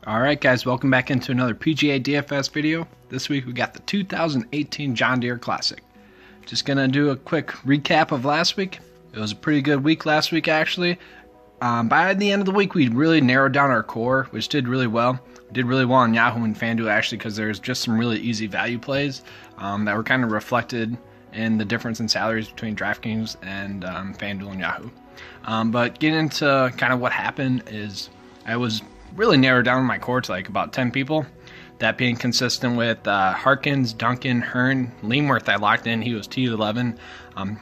Alright guys, welcome back into another PGA DFS video. This week we got the 2018 John Deere Classic. Just gonna do a quick recap of last week. It was a pretty good week last week actually. By the end of the week we really narrowed down our core, which did really well. We did really well on Yahoo and FanDuel actually because there's just some really easy value plays that were kind of reflected in the difference in salaries between DraftKings and FanDuel and Yahoo. But getting into kind of what happened is I was really narrowed down my core to like about 10 people. That being consistent with Harkins, Duncan, Hearn, Leamworth I locked in. He was T11.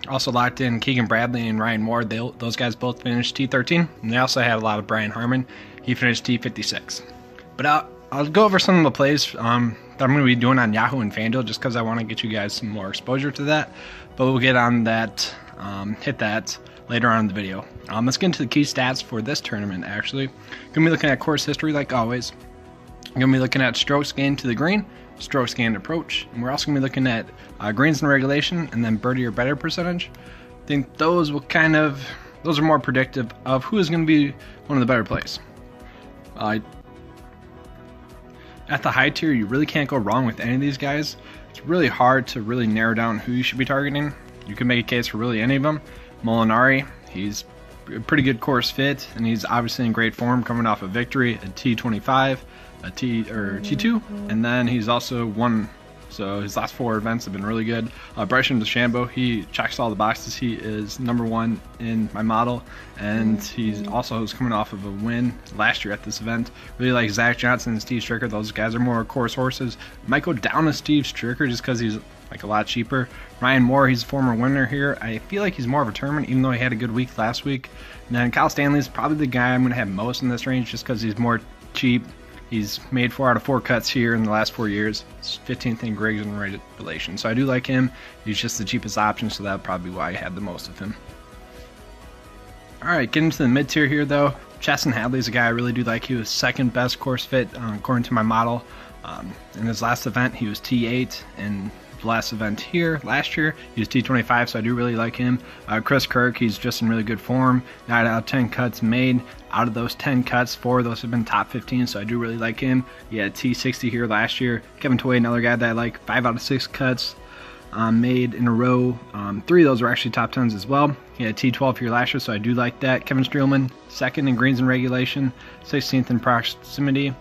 Also locked in Keegan Bradley and Ryan Moore. Those guys both finished T13. And they also had a lot of Brian Harmon. He finished T56. But I'll go over some of the plays that I'm going to be doing on Yahoo and FanDuel just because I want to get you guys some more exposure to that. But we'll get on that, hit that later on in the video. Let's get into the key stats for this tournament actually. Gonna be looking at course history like always. Gonna be looking at strokes gained to the green, strokes gained approach, and we're also gonna be looking at greens in regulation and then birdie or better percentage. I think those are more predictive of who is gonna be one of the better plays. At the high tier, you really can't go wrong with any of these guys. It's really hard to really narrow down who you should be targeting. You can make a case for really any of them. Molinari, he's a pretty good course fit, and he's obviously in great form coming off a victory, a T25, a T2, and then he's also won. So his last 4 events have been really good. Bryson DeChambeau, he checks all the boxes. He is #1 in my model, and he's also coming off of a win last year at this event. Really like Zach Johnson and Steve Stricker. Those guys are more course horses. Might go down to Steve Stricker just because he's like a lot cheaper. Ryan Moore, he's a former winner here. I feel like he's more of a tournament, even though he had a good week last week. And then Kyle Stanley's probably the guy I'm going to have most in this range just because he's more cheap. He's made 4 out of 4 cuts here in the last 4 years. He's 15th in Griggs and regulation. So I do like him. He's just the cheapest option, so that's probably why I had the most of him. Alright, getting to the mid-tier here though. Chesson Hadley's a guy I really do like. He was second best course fit according to my model. In his last event, he was T8, and the last event here last year he was T25, so I do really like him. Chris Kirk, he's just in really good form. 9 out of 10 cuts made. Out of those 10 cuts, 4 of those have been top 15, so I do really like him. He had T60 here last year. Kevin Toy, another guy that I like. 5 out of 6 cuts made in a row. 3 of those were actually top 10s as well. He had T12 here last year, so I do like that. Kevin Streelman, second in greens and regulation, 16th in proximity,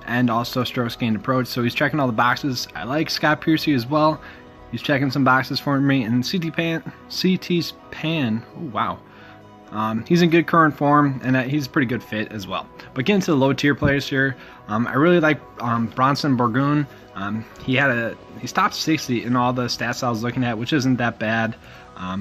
and also strokes gained approach, so he's checking all the boxes. I like Scott Piercy as well. He's checking some boxes for me. And CT's Pan, oh wow, he's in good current form, and he's a pretty good fit as well. But getting to the low tier players here, I really like Bronson Burgoon. He's top 60 in all the stats I was looking at, which isn't that bad.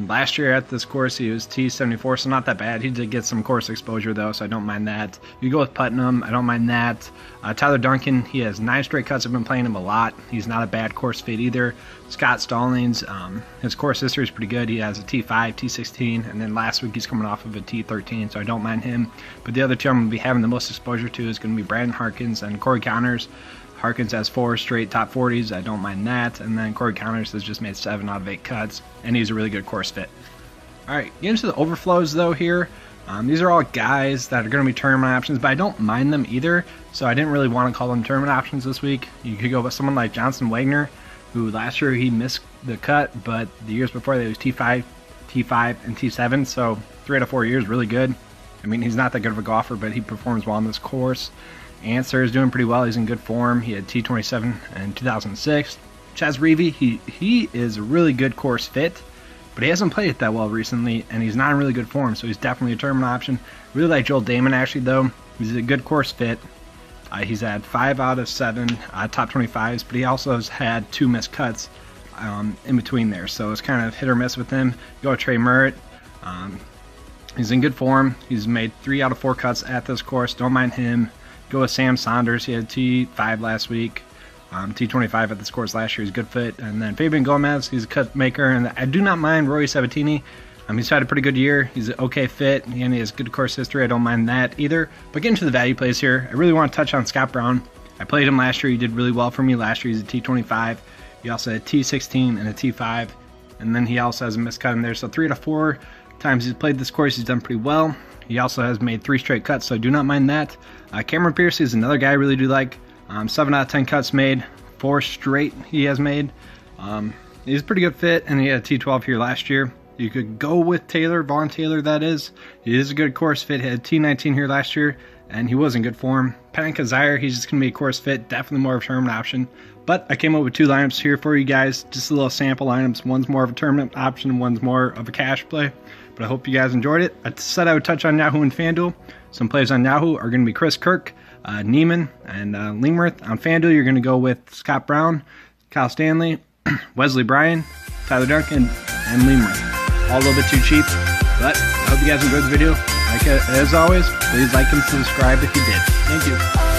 Last year at this course he was T74, so not that bad. He did get some course exposure though, so I don't mind that. You go with Putnam, I don't mind that. Tyler Duncan, he has 9 straight cuts. I've been playing him a lot. He's not a bad course fit either. Scott Stallings, his course history is pretty good. He has a T5, T16, and then last week he's coming off of a T13, so I don't mind him. But the other two I'm going to be having the most exposure to is going to be Brandon Harkins and Corey Connors. Harkins has 4 straight top 40s. I don't mind that. And then Corey Connors has just made 7 out of 8 cuts, and he's a really good course fit. Alright, get into the overflows though here. These are all guys that are going to be tournament options, but I don't mind them either, so I didn't really want to call them tournament options this week. You could go with someone like Johnson Wagner, who last year he missed the cut, but the years before that he was T5, and T7, so 3 out of 4 years, really good. I mean, he's not that good of a golfer, but he performs well on this course. Answer is doing pretty well. He's in good form. He had T27 in 2006. Chaz Reavie, he is a really good course fit, but he hasn't played it that well recently, and he's not in really good form, so he's definitely a tournament option. Really like Joel Damon actually though. He's a good course fit. He's had 5 out of 7 top 25s, but he also has had 2 missed cuts in between there, so it's kind of hit or miss with him. Go with Trey Merritt. He's in good form. He's made 3 out of 4 cuts at this course. Don't mind him. Go with Sam Saunders. He had T5 last week, T25 at this course last year. He's a good fit. And then Fabian Gomez, he's a cut maker. And I do not mind Rory Sabatini. He's had a pretty good year. He's an okay fit, and he has good course history. I don't mind that either. But getting to the value plays here, I really want to touch on Scott Brown. I played him last year. He did really well for me last year. He's a T25. He also had T16 and a T5. And then he also has a missed cut in there. So 3 out of 4 times he's played this course, he's done pretty well. He also has made 3 straight cuts, so do not mind that. Cameron Pierce is another guy I really do like. 7 out of 10 cuts made, 4 straight he has made. He's a pretty good fit, and he had a T12 here last year. You could go with Taylor, Vaughn Taylor, that is. He is a good course fit. He had a T19 here last year, and he was in good form. Penn Kazire, he's just going to be a course fit, definitely more of a tournament option. But I came up with 2 lineups here for you guys, just a little sample lineups. One's more of a tournament option, and one's more of a cash play. But I hope you guys enjoyed it. I said I would touch on Yahoo and FanDuel. Some plays on Yahoo are going to be Chris Kirk, Neiman, and Lingworth. On FanDuel, you're going to go with Scott Brown, Kyle Stanley, Wesley Bryan, Tyler Duncan, and Lingworth. All a little bit too cheap, but I hope you guys enjoyed the video. As always, please like and subscribe if you did. Thank you.